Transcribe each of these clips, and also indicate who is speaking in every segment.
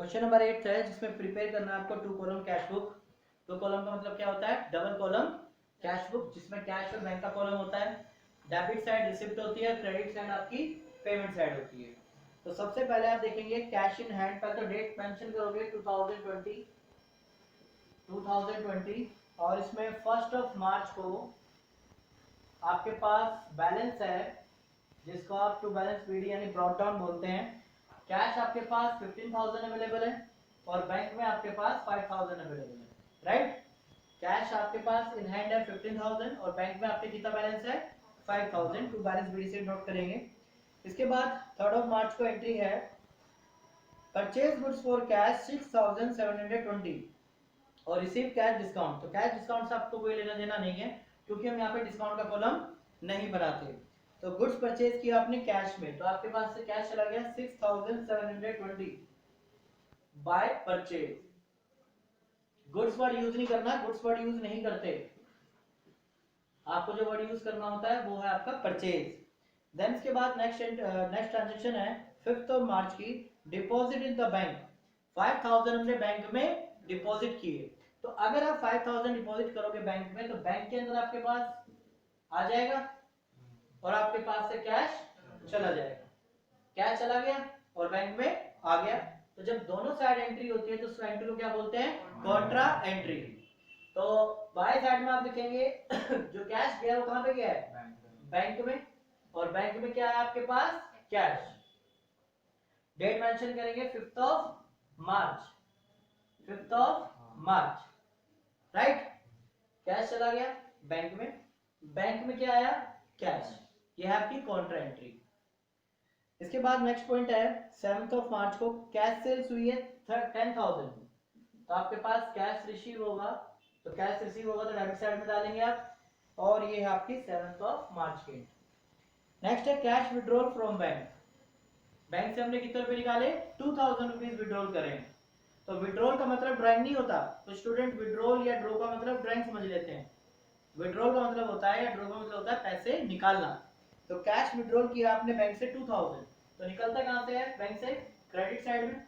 Speaker 1: Question number 8 है जिसमें prepare करना है आपको 2 कॉलम कैश बुक। 2 कॉलम का मतलब क्या होता है? डबल कॉलम कैश बुक, जिसमें कैश और बैंक का कॉलम होता है। डेबिट साइड रिसिप्ट होती है, क्रेडिट साइड आपकी पेमेंट साइड होती है। तो सबसे पहले आप देखेंगे कैश इन हैंड पर, तो डेट मेंशन करोगे 2020 और इसमें 1 मार्च को आपके पास बैलेंस है जिसको आप टू बैलेंस पीडी यानी ब्रॉट डाउन बोलते हैं। कैश आपके पास 15,000 अवेलेबल है और बैंक में आपके पास 5,000 अवेलेबल है, राइट। कैश आपके पास इन हैंड है 15,000 और बैंक में आपके कितना बैलेंस है? 5,000। टू बैलेंस पीडी से नोट करेंगे। इसके बाद 3 मार्च को एंट्री है परचेज गुड्स फॉर कैश 6,720 और रिसीव कैश डिस्काउंट। तो कैश डिस्काउंट से आपको कोई लेना देना नहीं है क्योंकि हम यहाँ पे डिस्काउंट का कॉलम नहीं बनाते। तो गुड्स परचेज किया आपने कैश में, तो आपके पास से कैश चला गया 6,720 by purchase. Goods word use नहीं करना, गुड्स वर्ड यूज नहीं करते, आपको जो वर्ड यूज करना होता है वो है आपका परचेज। देन इसके बाद नेक्स्ट ट्रांजेक्शन है 5 मार्च की, डिपॉजिट इन द बैंक। 5,000 हमने बैंक में डिपॉजिट किए। तो अगर आप 5,000 डिपॉजिट करोगे बैंक में तो बैंक के अंदर आपके पास आ जाएगा और आपके पास से कैश चला जाएगा। कैश चला गया और बैंक में आ गया। तो जब दोनों साइड एंट्री होती है तो उस एंट्री को क्या बोलते हैं? Contra entry. तो बाय साइड में आप देखेंगे जो कैश गया वो कहां पे गया है? बैंक में। और बैंक में क्या है आपके पास? कैश। डेट मेंशन करेंगे 5 मार्च, राइट। कैश चला गया बैंक में क्या आया? कैश। ये है आपकी कॉन्ट्रा एंट्री। इसके बाद नेक्स्ट पॉइंट है 7 मार्च को कैश सेल्स हुई है 10,000। तो आपके पास कैश रिसीव होगा, तो कैश रिसीव होगा तो डेबिट साइड में डालेंगे आप, और ये है आपकी 7 मार्च की। नेक्स्ट है cash withdrawal from bank. Bank से हमने कितने रुपए निकाले? 2,000 रुपीज विड्रॉल करें। तो विड्रॉल का मतलब ड्राइंग नहीं होता, तो स्टूडेंट विड्रॉल या ड्रॉ का मतलब ड्राइंग समझ लेते हैं। विड्रॉल का मतलब होता है या ड्रॉ का मतलब होता है पैसे निकालना। तो कैश विड्रॉल किया आपने बैंक से 2,000, तो निकलता कहां से है? बैंक से, क्रेडिट साइड में।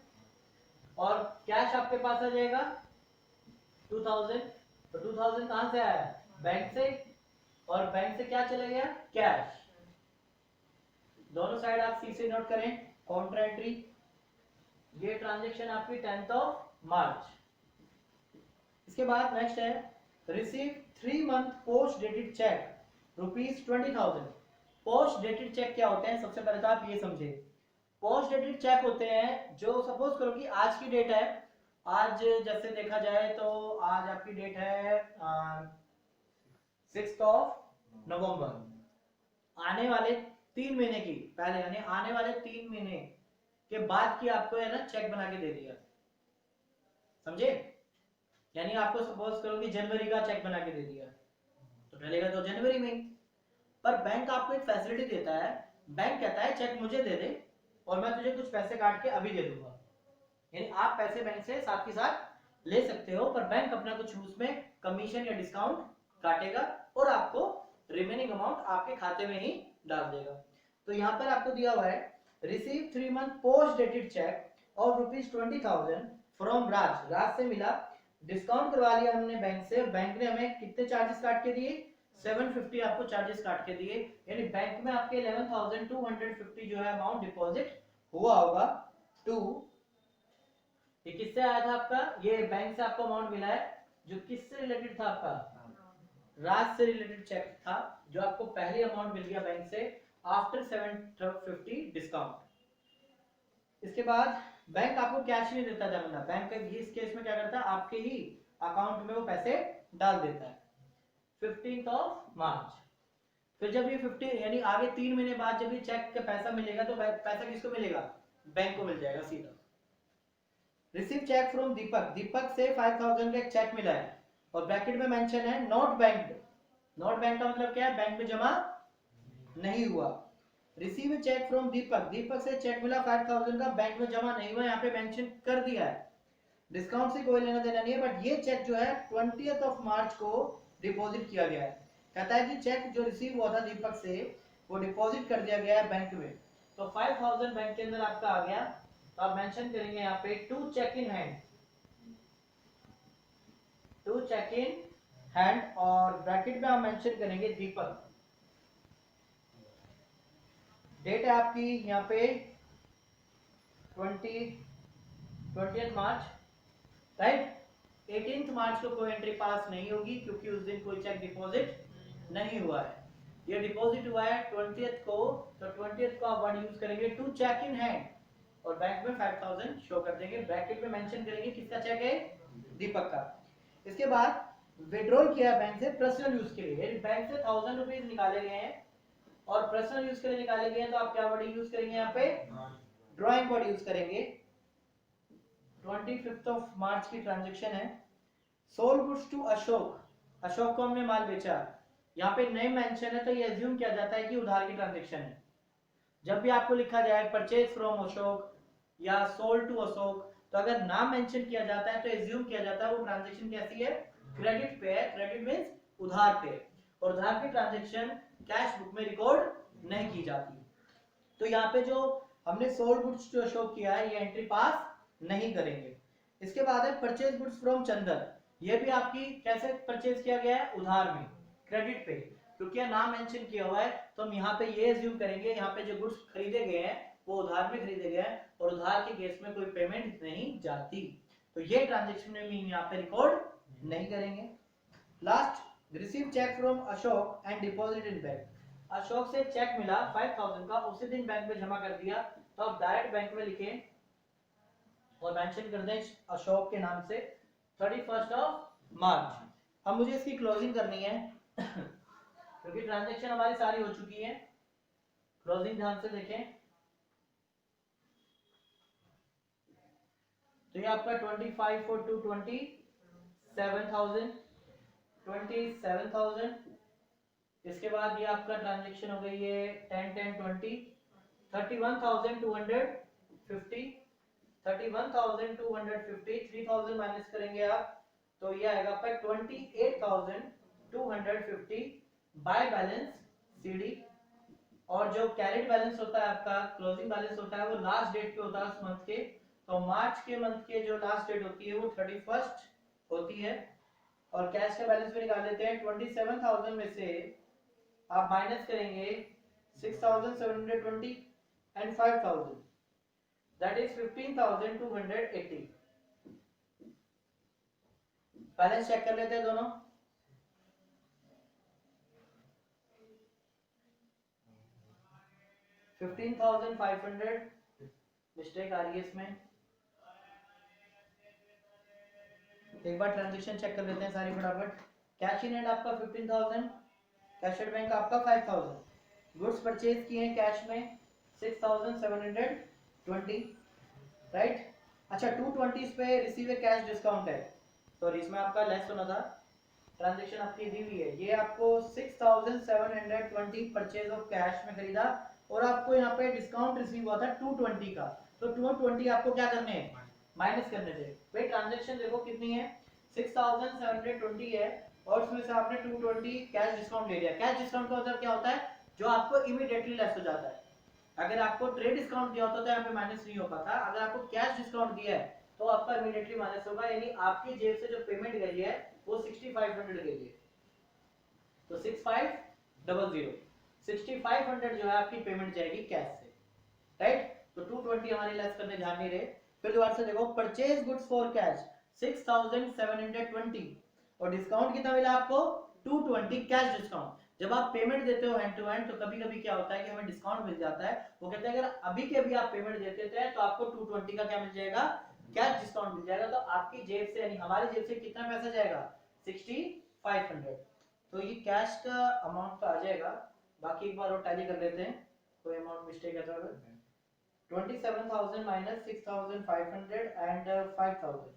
Speaker 1: और कैश आपके पास आ जाएगा 2,000, तो 2,000 कहां से आया? बैंक से। और बैंक से क्या चला गया? कैश। दोनों साइड आप सी से नोट करें, काउंटर एंट्री। ये ट्रांजैक्शन आपकी 10 मार्च। इसके बाद नेक्स्ट है receive 3 month post dated check ₹20,000। Post dated check क्या होते हैं? सबसे पहले तो आप ये समझे, पोस्ट डेटेड चेक होते हैं जो सपोज करो कि आज की डेट है, आज जैसे देखा जाए तो आज आपकी डेट है 6 नवंबर। आने वाले 3 महीने की पहले यानी आने वाले 3 महीने के बाद की आपको है ना चेक बना के दे दिया, समझे? यानी आपको सपोज करो कि जनवरी का चेक बना के दे दिया तो डलेगा तो जनवरी में। पर बैंक आपको एक फैसिलिटी देता है, बैंक कहता है चेक मुझे दे दे और मैं तुझे कुछ पैसे काट के अभी दे दूंगा। यानी आप पैसे बैंक से साथ के साथ ले सकते हो, पर बैंक अपना कुछ उसमें कमीशन या डिस्काउंट काटेगा और आपको रिमेनिंग अमाउंट आपके खाते में ही डाल देगा। तो यहाँ पर आपको दिया हुआ है receive 3 month post dated cheque of ₹20,000 from Raj. Raj से मिला, डिस्काउंट करवा लिया हमने बैंक से, बैंक ने हमें कितने चार्जेस काट के दिए? 750 आपको चार्जेस काट के दिए। यानी बैंक में आपके 11,250 जो है अमाउंट डिपॉजिट हुआ होगा। टू ये किससे आया था आपका? ये बैंक से आपको अमाउंट मिला है जो किससे रिलेटेड था? आपका राज से रिलेटेड चेक था, जो आपको पहले अमाउंट मिल गया बैंक से आफ्टर 750 डिस्काउंट। इसके बाद बैंक आपको कैश नहीं देता था, बैंक इस केस में क्या करता है? आपके ही अकाउंट में वो पैसे डाल देता है 15 मार्च। फिर जब ये 15 यानी आगे 3 महीने बाद जब ये चेक का पैसा मिलेगा तो पैसा किसको मिलेगा? बैंक को मिल जाएगा सीधा। रिसीव चेक फ्रॉम दीपक। दीपक से 5,000 का एक चेक मिला है और ब्रैकेट में मेंशन है नॉट बैंक्ड। नॉट बैंक का मतलब क्या है? बैंक में जमा नहीं हुआ। रिसीव चेक फ्रॉम दीपक। दीपक से चेक मिला 5,000 का, बैंक में जमा नहीं हुआ, यहाँ पे मेंशन कर दिया है। डिस्काउंट से कोई लेना देना नहीं है, बट ये चेक जो है 20 मार्च को डिपॉजिट किया गया है। कहता है कि चेक जो रिसीव हुआ था दीपक से वो डिपॉजिट कर दिया गया है बैंक में। तो 5,000 बैंक के अंदर आपका आ गया तो आप मेंशन करेंगे यहाँ पे to cheque in hand, to cheque in hand, और ब्रैकेट में आप मेंशन करेंगे दीपक। डेट है आपकी यहाँ पे 20 मार्च, राइट। 18 मार्च को कोई एंट्री पास नहीं होगी क्योंकि उस दिन कोई चेक डिपॉजिट नहीं हुआ है। ये डिपॉजिट हुआ है 20th को, तो 20th को आप वर्ड यूज करेंगे टू चेक इन हैंड, और बैंक में 5000 शो कर देंगे। ब्रैकेट में मेंशन करेंगे किसका चेक है, दीपक का। इसके बाद विड्रॉल किया बैंक से पर्सनल यूज के लिए, बैंक से 1000 रुपीज निकाले गए हैं और पर्सनल यूज के लिए निकाले गए हैं, तो आप क्या वर्ड यूज करेंगे यहाँ पे, ड्राइंग वर्ड यूज करेंगे। 25 मार्च की ट्रांजेक्शन है। Sold goods to Ashok, Ashok को हमने माल बेचा, यहाँ पे नेम मेंशन है तो ये एज्यूम किया जाता है कि उधार की ट्रांजेक्शन है। जब भी आपको लिखा जाए परचेज फ्रॉम अशोक या सोल्ड टू अशोक, तो अगर नाम मेंशन किया जाता है तो एज्यूम किया जाता है वो ट्रांजेक्शन कैसी है, क्रेडिट पे है। क्रेडिट मींस उधार पे, और उधार की ट्रांजेक्शन कैश बुक में रिकॉर्ड नहीं की जाती। तो यहाँ पे जो हमने सोल्ड गुड्स टू अशोक किया है ये एंट्री पास नहीं करेंगे। इसके बाद है परचेज गुड्स फ्रॉम चंदन, ये भी आपकी कैसे परचेज किया गया है, उधार में, क्रेडिट पे, क्योंकि नाम मेंशन किया हुआ है तो हम यहाँ पे ये एज्यूम करेंगे यहाँ पे जो गुड्स खरीदे गए हैं वो उधार में खरीदे गए हैं और उधार के केस में कोई पेमेंट नहीं जाती, तो ये ट्रांजेक्शन में यहाँ पे रिकॉर्ड नहीं करेंगे। Last, received cheque from Ashok and deposit in bank, Ashok से चेक मिला 5000 का, उसी दिन बैंक में जमा कर दिया, तो आप डायरेक्ट बैंक में लिखें और मेंशन कर दें अशोक के नाम से 31 मार्च। अब मुझे इसकी क्लोजिंग करनी है क्योंकि ट्रांजैक्शन हमारी सारी हो चुकी है। क्लोजिंग ध्यान से देखें, तो ये आपका 25 for 27,000। इसके बाद ये आपका ट्रांजैक्शन हो गई है 10 10 20 31,250, 31,250, 3000 माइनस करेंगे आप तो ये आएगा आपका 28,250 बाय बैलेंस सीडी। और जो कैरेट बैलेंस होता है आपका, क्लोजिंग बैलेंस होता है वो लास्ट डेट पे होता है उस मंथ के, तो मार्च के मंथ के जो लास्ट डेट होती है वो 31 होती है। और कैश का बैलेंस भी निकाल लेते हैं। 27,000 में से आप माइनस करेंगे 6,720 and 5,000, that is 15,280। Balance check कर लेते हैं दोनों। $15,500 मिस्टेक आ रही है इसमें, एक बार ट्रांजैक्शन चेक कर लेते हैं सारी फटाफट। कैश इन हैंड आपका 15,000, कैश एट बैंक आपका 5,000, गुड्स परचेज किए हैं कैश में 6,720, राइट। अच्छा 220 पे रिसीव ए कैश डिस्काउंट है, सॉरी इसमें आपका लेस होना था, ट्रांजैक्शन आपकी दी हुई है। ये आपको 6,720 परचेज ऑफ कैश में खरीदा और आपको यहाँ पे डिस्काउंट रिसीव हुआ था 220 का, तो 220 आपको क्या करने हैं, माइनस करने थे। भाई ट्रांजैक्शन देखो कितनी है, 6,720 है और उसमें से आपने 220 कैश डिस्काउंट ले लिया। कैश डिस्काउंट का मतलब क्या होता है, जो आपको इमीडिएटली लेस हो जाता है। अगर आपको ट्रेड डिस्काउंट दिया होता तो यहाँ पे माइनस नहीं हो पाता, अगर आपको कैश डिस्काउंट दिया है तो आपका इमीडिएटली माइनस होगा, यानी आपकी जेब से जो पेमेंट गई है वो 6,500 गई है, तो 6,500 6,500 जो है आपकी पेमेंट जाएगी कैश से, राइट। तो 220 हमारे लेस करने ध्यान नहीं रहे। फिर दोबारा से देखो, परचेज गुड्स फॉर कैश 6,720 और डिस्काउंट कितना मिला आपको 220 कैश डिस्काउंट। जब आप पेमेंट देते हो हैंड टू हैंड तो कभी कभी क्या होता है कि हमें डिस्काउंट मिल जाता है, वो कहते हैं अगर अभी के अभी आप पेमेंट देते थे तो आपको 220 का क्या मिल जाएगा, कैश डिस्काउंट मिल जाएगा। तो आपकी जेब से यानी हमारी जेब से कितना पैसा जाएगा 6,500, तो ये कैश का अमाउंट तो आ जाएगा। बाकी एक बार और टैली कर लेते हैं, कोई अमाउंट मिस्टेक है तो 27,000 माइनस 6,500 एंड 5,000,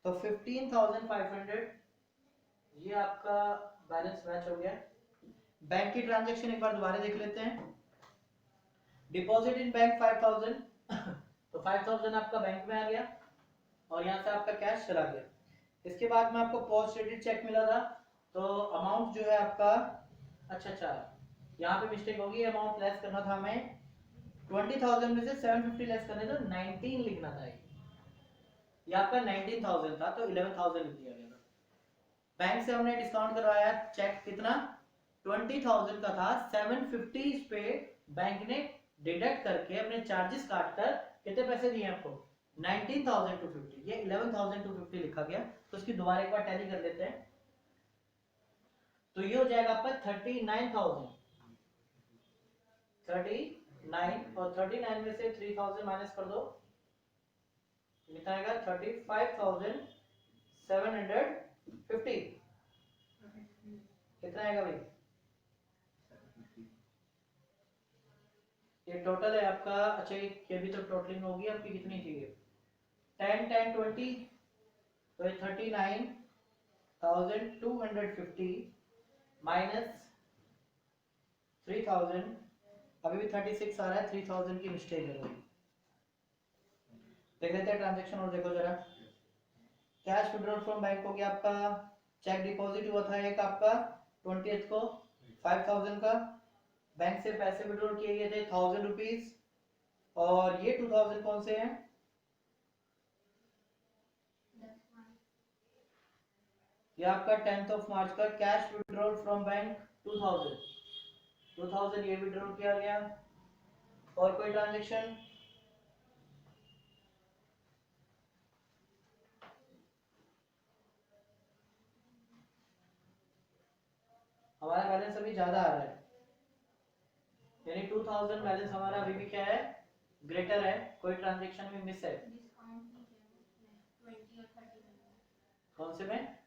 Speaker 1: तो 15,500, ये आपका बैलेंस मैच हो गया। बैंक की ट्रांजैक्शन एक बार दोबारा देख लेते हैं। डिपॉजिट इन बैंक 5,000 तो 5,000 आपका बैंक में आ गया और यहाँ से आपका कैश चला गया। इसके बाद में आपको पोस्ट क्रेडिट चेक मिला था, तो अमाउंट जो है आपका, अच्छा यहाँ पे मिस्टेक होगी, अमाउंट लेस करना था हमें 20,000 में से 750 लेस करने तो 19 लिखना था, ये आपका 19,000 था तो 11,000 लिख दिया गया था। बैंक से हमने डिस्काउंट करवाया चेक कितना 20,000 का था, 750 इस पे बैंक ने डिडक्ट करके अपने चार्जेस काटकर कितने पैसे दिए आपको 19,250, ये 11,250 लिखा गया। तो इसकी दोबारा एक बार टैली कर लेते हैं, तो ये हो जाएगा आपका 39,000, 39 और 39 में से 3,000 माइनस कर दो, कितना आएगा 35,750, कितना आएगा भाई, ये टोटल है आपका। अच्छा ये भी तो टोटलिंग होगी आपकी, कितनी चाहिए 10 10 20, तो ये 39,250 माइनस 3,000, अभी भी 36 आ रहा है, 3,000 की मिस्टेक है। देख लेते हैं ट्रांजेक्शन और देखो जरा। कैश विड्रॉल फ्रॉम बैंक हो गया आपका, चेक डिपॉजिट हुआ था एक आपका 20th को 5,000 का, बैंक से पैसे विड्रॉल किए गए थे 1,000 रुपीज, और ये 2,000 कौन से हैं, ये आपका 10th ऑफ मार्च का कैश विड्रॉल फ्रॉम बैंक 2,000 ये विड्रॉल किया गया। और कोई ट्रांजेक्शन, हमारा बैलेंस अभी ज्यादा आ रहा है, यानी 2,000 बैलेंस हमारा अभी भी क्या है ग्रेटर है, कोई ट्रांजेक्शन में मिस है। कौन से में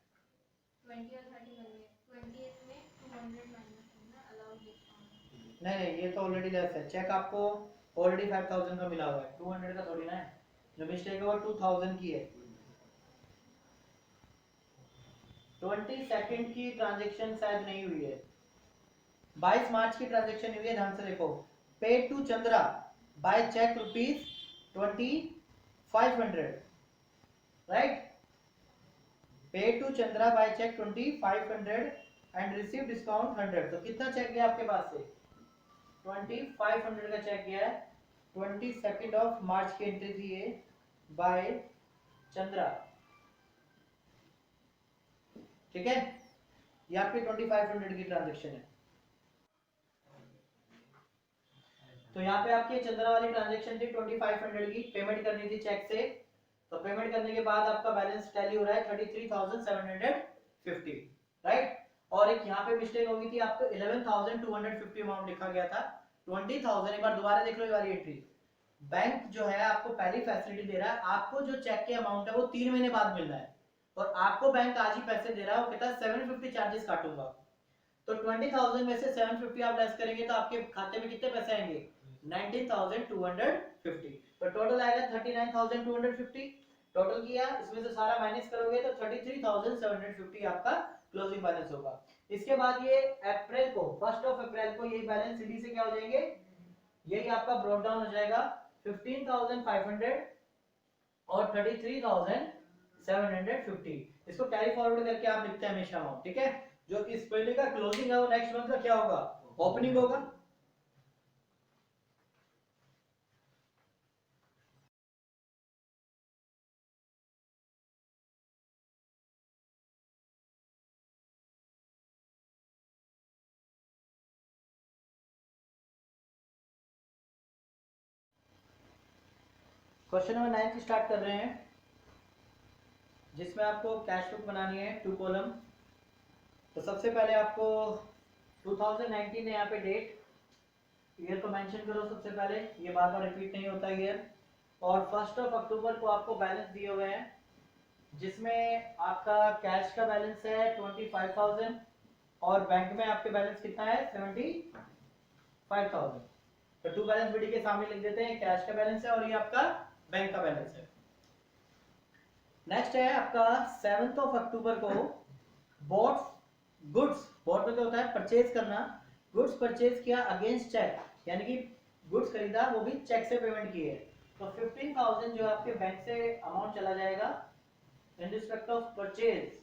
Speaker 2: 20 और 30 में 20 में 200 माइनस करना अलाउड डिस्काउंट,
Speaker 1: नहीं ये तो ऑलरेडी लेस है, चेक आपको ऑलरेडी 5,000 का मिला हुआ है, 200 का थोड़ी ना है, जो मिस्टेक है वो 2,000 की है। 22 की ट्रांजेक्शन शायद नहीं हुई है, 22 मार्च की ट्रांजेक्शन हुई है, ध्यान से देखो। Paid to Chandra by cheque ₹2500, right, paid to Chandra by cheque 2500 and received discount 100, तो कितना चेक गया आपके पास से 2500 का चेक गया है। 22 ऑफ मार्च की एंट्री थी ये बाय चंद्रा, ठीक है, ये आपकी 2500 की ट्रांजेक्शन है। तो यहाँ पे आपकी चंद्रा वाली ट्रांजेक्शन थी 2500 की, पेमेंट करनी थी चेक से, तो पेमेंट करने के बाद आपका बैलेंस टैली हो रहा है 33,750, राइट। और एक यहाँ पे मिस्टेक हो गई थी, आपको 11,250 अमाउंट लिखा गया था, 20,000, एक बार दोबारा देख लो ये वाली एंट्री। बैंक जो है आपको पहली फैसिलिटी दे रहा है, आपको जो चेक के अमाउंट है वो 3 महीने बाद मिल रहा है, और आपको बैंक आज ही पैसे दे रहा है, वो कहता है 750 चार्जेस काटूंगा। तो 20,000 में से 750 आप लेस करेंगे तो आपके खाते में कितने पैसे आएंगे 19,250, तो टोटल आएगा 39,250, टोटल किया इसमें से सारा माइनस करोगे तो 33,750 आपका क्लोजिंग बैलेंस होगा। इसके बाद ये अप्रैल को 1 अप्रैल को ये बैलेंस सीधी से क्या हो जाएंगे, यही आपका ब्रोक डाउन हो जाएगा 15,500 और 33,750, इसको कैरी फॉरवर्ड करके आप लिखते हैं हमेशा अमाउंट, ठीक है। जो इस महीने का क्लोजिंग है वो नेक्स्ट मंथ का क्या होगा, ओपनिंग होगा। क्वेश्चन नंबर 9 स्टार्ट कर रहे हैं, जिसमें आपको कैश बुक बनानी है 2 कॉलम। तो सबसे पहले आपको 2019 है यहाँ पे डेट, ईयर को मेंशन करो सबसे पहले, ये बार बार रिपीट नहीं होता ईयर। और 1 अक्टूबर को आपको बैलेंस दिए हुए हैं, जिसमें आपका कैश का बैलेंस है 25,000 और बैंक में आपके बैलेंस कितना है 75,000। तो टू बैलेंस बीडी के सामने लिख देते हैं, कैश का बैलेंस है और ये आपका बैंक का बैलेंस है। नेक्स्ट है आपका 7 अक्टूबर को बॉट गुड्स, बॉट में क्या होता है परचेज करना, गुड्स परचेज किया अगेंस्ट चेक, यानी कि गुड्स खरीदा वो भी चेक से पेमेंट की है, तो 15,000 जो आपके बैंक से अमाउंट चला जाएगा इन रिस्पेक्ट ऑफ परचेज।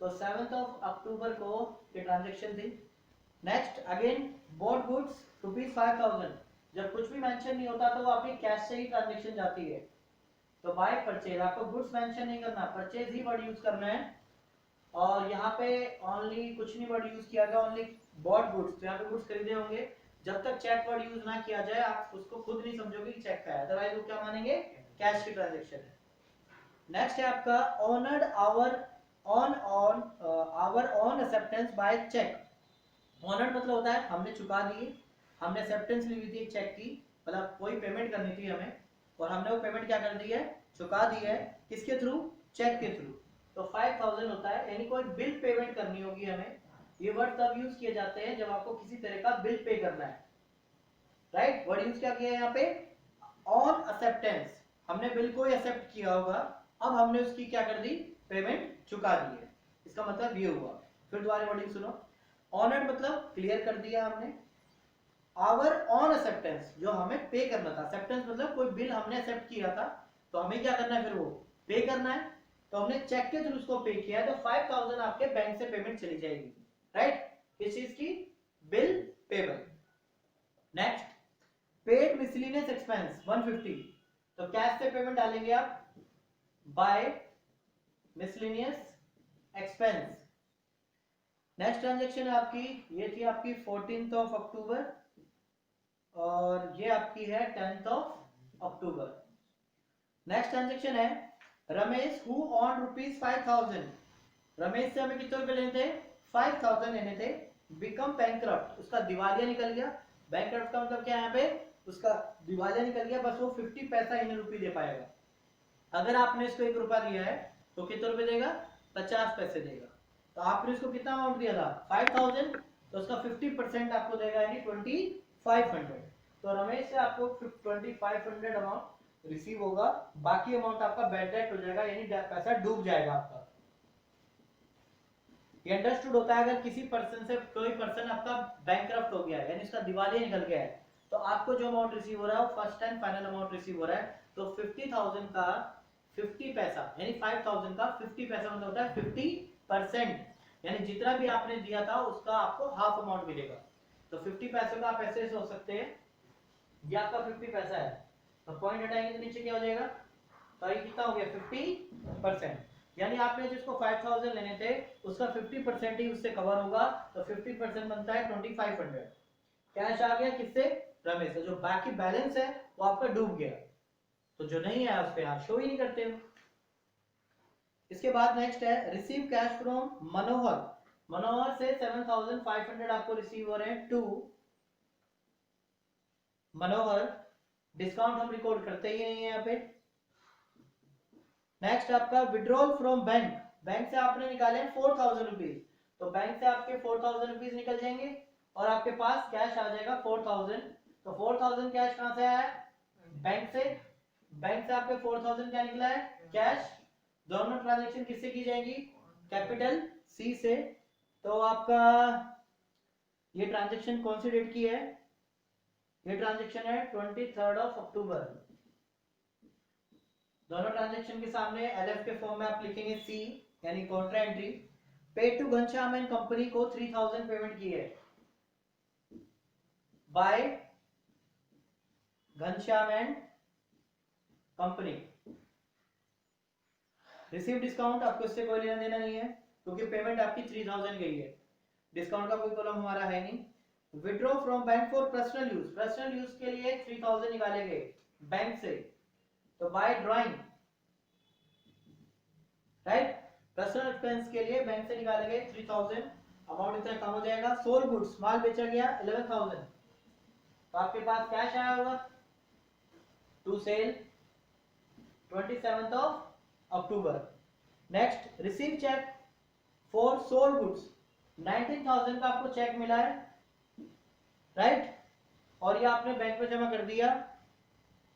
Speaker 1: तो 7 अक्टूबर को ये ट्रांजेक्शन थी, नेक्स्ट अगेन बोट गुड्स ₹5,000, जब कुछ भी मेंशन नहीं होता तो वो आपकी कैश से ही ट्रांजेक्शन जाती है। तो बाय परचेज आपको गुड्स मेंशन नहीं करना, परचेज ही वर्ड यूज करना है। और यहाँ पे ओनली कुछ नहीं वर्ड यूज किया गया, ओनली बॉट गुड्स, तो यहाँ पे गुड्स खरीदे होंगे। जब तक चेक वर्ड यूज ना किया जाए आप उसको खुद नहीं समझोगे कि चेक का है, अदरवाइज वो क्या मानेंगे, कैश की ट्रांजेक्शन है। नेक्स्ट है आपका honoured our on acceptance by cheque. Honoured मतलब होता है हमने चुका दिए, हमने एक्सेप्टेंस ली हुई थी एक चेक की, मतलब कोई पेमेंट करनी थी हमें और हमने वो पेमेंट क्या कर दी है, चुका दी है। किसके थ्रू, चेक के थ्रू। तो 5,000 होता है, यानी कोई बिल पेमेंट करनी होगी हमें। ये वर्ड तब यूज किए जाते हैं जब आपको किसी तरह का बिल पे करना है, राइट। वर्ड यूज क्या किया है यहाँ पे, ऑन एक्सेप्टेंस, हमने बिल को एक्सेप्ट किया होगा, अब हमने उसकी क्या कर दी, पेमेंट चुका दी है, इसका मतलब ये हुआ। फिर दोबारा वर्डिंग सुनो, ऑनर्ड मतलब क्लियर कर दिया हमने, आवर ऑन एक्सेप्टेंस जो हमें पे करना था, एक्सेप्टेंस मतलब कोई बिल हमने एक्सेप्ट किया था तो हमें क्या करना है, फिर वो पे करना है, तो हमने चेक के थ्रू उसको पे किया है, तो 5,000 आपके बैंक से पेमेंट चली जाएगी, राइट। किस चीज की, bill payable. Next paid miscellaneous expense 150, तो कैश से पेमेंट डालेंगे आप by miscellaneous expense. Next transaction है आपकी, ये थी आपकी 14 अक्टूबर और ये आपकी है 10 अक्टूबर। नेक्स्ट ट्रांजैक्शन है रमेश हु ऑन ₹5,000, रमेश से हमें कितने रुपए लेने थे, 5,000 लेने थे, बिकम बैंकक्रप्ट, उसका दिवालिया निकल गया। बैंकक्रप्ट का मतलब क्या है, यहाँ पे उसका दिवालिया निकल गया, बस वो 50 पैसा इन रुपये दे पाएगा। अगर आपने इसको 1 रुपया दिया है तो कितने रुपए देगा, 50 पैसे देगा। तो आपने इसको कितना अमाउंट दिया था, 5,000, तो उसका 50% आपको देगा, यानी 2,500। तो रमेश से आपको 2,500 अमाउंट रिसीव होगा, बाकी अमाउंट आपका बैड डेट हो जाएगा, यानी पैसा डूब जाएगा आपका। ये अंडरस्टूड होता है अगर किसी पर्सन से कोई पर्सन आपका बैंकक्रप्ट हो गया है, यानी उसका दिवालिया निकल गया है, तो आपको जो अमाउंट रिसीव हो रहा है वो first and final amount receive हो रहा है। तो 50,000 का 50 पैसा, यानी 5,000 का 50 पैसा मतलब होता है 50%, यानी जितना भी आपने दिया था उसका आपको हाफ अमाउंट मिलेगा। तो 50 पैसे का आप ऐसे सोच सकते हैं, ये आपका 50 पैसा है, तो पॉइंट हटाएंगे तो नीचे क्या हो जाएगा, तो ये कितना हो गया, 50%, यानी आपने जिसको 5,000 लेने थे उसका 50% ही उससे कवर होगा, तो 50% बनता है 2,500। कैश आ गया किससे, रमेश से, जो बाकी बैलेंस है वो आपका डूब गया, तो जो नहीं है उस पे आप शो ही नहीं करते हो। इसके बाद नेक्स्ट है रिसीव कैश फ्रॉम मनोहर, मनोहर से 7,500 आपको रिसीव हो रहे हैं टू मनोहर, डिस्काउंट हम रिकॉर्ड करते ही नहीं है यहाँ पे। नेक्स्ट आपका विड्रॉल फ्रॉम बैंक, बैंक से आपने निकाले 4,000 रुपीज, तो बैंक से आपके 4,000 रुपीज निकल जाएंगे और आपके पास कैश आ जाएगा 4,000। तो 4,000 कैश कहां से आया है, बैंक से, बैंक से आपके 4,000 क्या निकला है, कैश। दोनों ट्रांजैक्शन किससे की जाएगी, कैपिटल सी से। तो आपका ये ट्रांजैक्शन कौन सी डेट की है, ये ट्रांजैक्शन है 23 अक्टूबर। दोनों ट्रांजैक्शन के सामने एलएफ के फॉर्म में आप लिखेंगे सी, यानी contra entry. Paid to Ghanshyam and company को 3,000 पेमेंट की है by Ghanshyam and company. Received discount, आपको इससे कोई लेना देना नहीं है क्योंकि पेमेंट आपकी 3,000 गई है, डिस्काउंट का कोई कॉलम हमारा है नहीं। Withdraw from bank for personal use, personal use के लिए 3,000 निकाले गए बैंक से, तो by drawing, right. Personal expense के लिए बैंक से निकाले गए 3,000, अमाउंट इतना कम हो जाएगा। सोल गुड्स, माल बेचा गया 11,000, तो आपके पास कैश आया होगा to sale 27 October. Next received cheque for sold goods, 19,000 का आपको चेक मिला है, राइट, और ये आपने बैंक में जमा कर दिया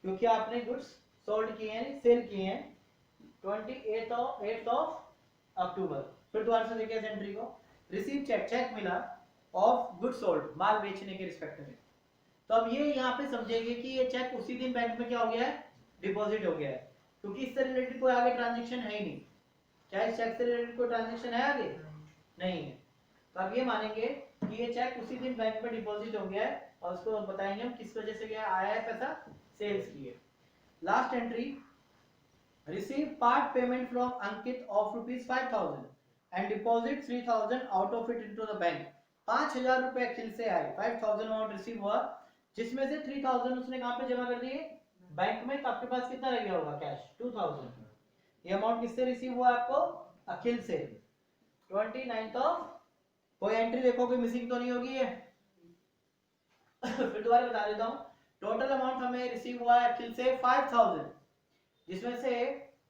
Speaker 1: क्योंकि आपने गुड्स सोल्ड किए हैं, सेल किए हैं 28 अक्टूबर। फिर दोबारा से देखिए एंट्री को, रिसीव चेक, चेक मिला ऑफ गुड सोल्ड, माल बेचने के रिस्पेक्ट में। तो अब ये यहाँ पे समझेंगे कि ये चेक उसी दिन बैंक में क्या हो गया है, डिपॉजिट हो गया है, क्योंकि इससे रिलेटेड कोई आगे ट्रांजैक्शन है ही नहीं। क्या इस चेक से रिलेटेड कोई ट्रांजैक्शन है आगे, नहीं है। तो अब ये मानेंगे कि ये चेक उसी दिन बैंक में डिपॉजिट हो गया है और उसको बताएंगे हम किस वजह से गया आया है पैसा, सेल्स की है। Last entry, receive part payment from Ankit of ₹5,000 and deposit 3,000 out of it into the bank. 5,000 रुपए अखिल से आए, 5,000 अमाउंट रिसीव हुआ, जिसमें से 3,000 उसने कहां पे जमा कर दिए, बैंक में। तो आपके पास कितना रह गया होगा कैश, 2,000। ये अमाउंट किससे रिसीव हुआ आपको, अखिल से, 29th ऑफ। कोई एंट्री देखो कोई मिसिंग तो नहीं होगी है। फिर दोबारा बता देता हूँ, टोटल अमाउंट हमें रिसीव हुआ है अखिल से 5,000, जिसमें से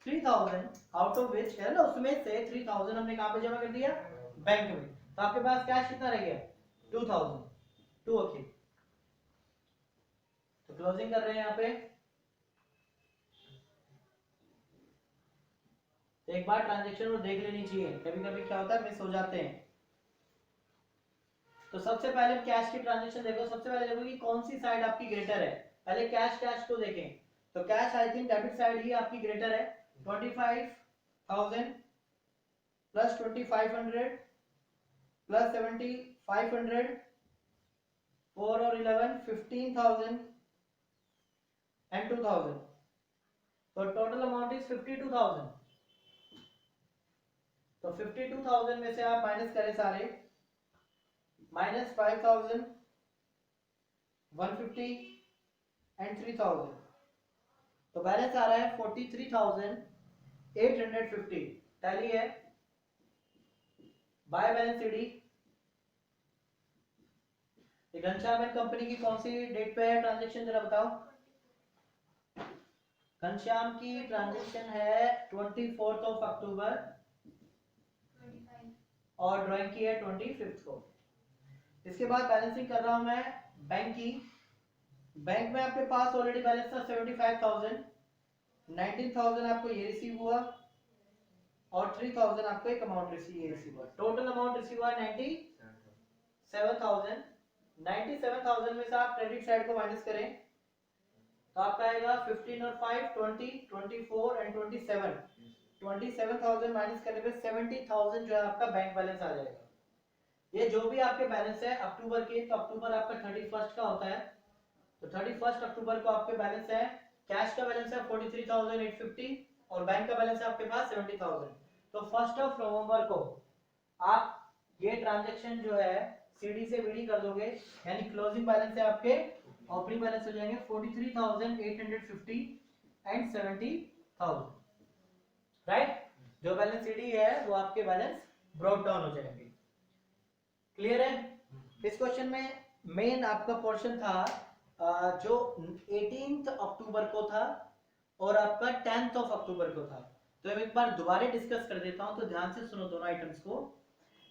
Speaker 1: 3,000 आउट ऑफ विच है ना, उसमें से 3,000 हमने कहां पे जमा कर दिया, बैंक में। तो आपके पास कैश कितना रह गया, 2,000, 2 अखिल। तो क्लोजिंग कर रहे हैं यहाँ पे। तो एक बार ट्रांजेक्शन वो देख लेनी चाहिए, कभी कभी क्या होता है मिस हो जाते हैं। तो सबसे पहले कैश की ट्रांजेक्शन देखो, सबसे पहले देखो कि कौन सी साइड आपकी ग्रेटर है। पहले कैश को देखें, तो cash I think debit side ही आपकी ग्रेटर है। 25,000 प्लस 2,500 प्लस 7,500, 4 और 11, 15,000 एंड 2,000। तो टोटल अमाउंट इज 52,000। तो 52,000 में से आप माइनस करें सारे, माइनस 5,000, 150 एंड 3,000, तो बैलेंस आ रहा है 43,850। टैली है, by balance CD. Ghanshyam and company की कौन सी डेट पे है ट्रांजेक्शन, जरा बताओ। घनश्याम की ट्रांजेक्शन है 24th ऑफ अक्टूबर
Speaker 2: 25
Speaker 1: और ड्राइंग की है 25th को। इसके बाद बैलेंसिंग कर रहा हूं मैं बैंक की। बैंक में आपके पास ऑलरेडी बैलेंस था 75,000, 19,000 आपको ये रिसीव हुआ और 3,000 आपको एक अमाउंट रिसीव हुआ। टोटल अमाउंट रिसीव हुआ 97,000। 97,000 में से आप क्रेडिट साइड को माइनस करें तो आपका आएगा 15 और 5 20, 24 एंड 27। 27,000 माइनस करने पे 70,000 जो है आपका बैंक बैलेंस आ जाएगा। ये जो भी आपके बैलेंस है अक्टूबर के, तो अक्टूबर आपका 31st का होता है, तो 31 अक्टूबर को आपके बैलेंस है, कैश का बैलेंस है 43,850 और बैंक का बैलेंस है आपके पास 70,000। तो 1 नवंबर को आप ये ट्रांजैक्शन जो है सीडी से बीडी कर दोगे, यानी क्लोजिंग बैलेंस है आपके, ओपनिंग बैलेंस हो जाएंगे 43,850 एंड 70,000, राइट। जो बैलेंस सीडी है वो आपके बैलेंस ब्रोक डाउन हो जाएंगे। क्लियर है। इस क्वेश्चन में मेन आपका पोर्शन था जो 18th अक्टूबर को था और आपका 10th ऑफ अक्टूबर को था। तो मैं एक बार दोबारा डिस्कस कर देता हूं, तो ध्यान से सुनो दोनों आइटम्स को।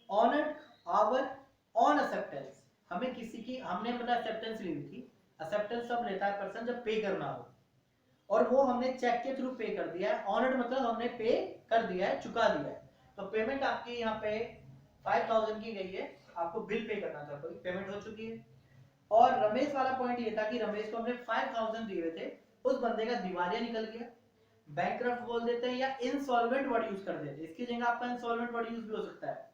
Speaker 1: ऑन आवर ऑन एक्सेप्टेंस, हमें किसी की, हमने मतलब एक्सेप्टेंस ली हुई थी। एक्सेप्टेंस सब लेता है पर्सन जब पे करना हो, और वो हमने चेक के थ्रू पे कर दिया है। ऑनर्ड मतलब हमने पे कर दिया है, चुका दिया है। तो पेमेंट आपकी यहाँ पे 5,000 की गई है, आपको बिल पे करना था, कोई पेमेंट हो चुकी है। और रमेश वाला पॉइंट ये था कि रमेश को हमने 5,000 दिए हुए थे, उस बंदे का दिवालिया निकल गया, बैंकक्रफ्ट बोल देते हैं या इंसॉल्वेंट वर्ड यूज कर देते हैं, इसकी जगह आपका इंसॉल्वेंट वर्ड यूज भी हो सकता है,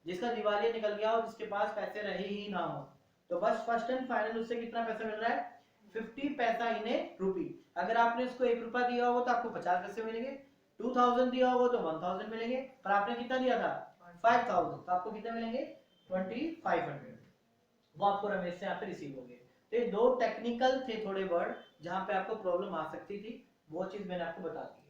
Speaker 1: जिसका दिवालिया निकल गया और जिसके पास पैसे रहे ही ना हो। तो बस फर्स्ट एंड फाइनल उससे कितना पैसा मिल रहा है, 50 पैसा इन ए रूपी। अगर आपने इसको 1 रुपया दिया होगा तो आपको 50 पैसे मिलेंगे, 2,000 दिया होगा तो 1,000 मिलेंगे, पर आपने कितना दिया था 5,000, तो आपको कितने मिलेंगे 2,500। वो आपको रमेश से यहाँ पे रिसीव हो गए। तो ये दो टेक्निकल थे थोड़े वर्ड जहां पे आपको प्रॉब्लम आ सकती थी, वो चीज मैंने आपको बता दी।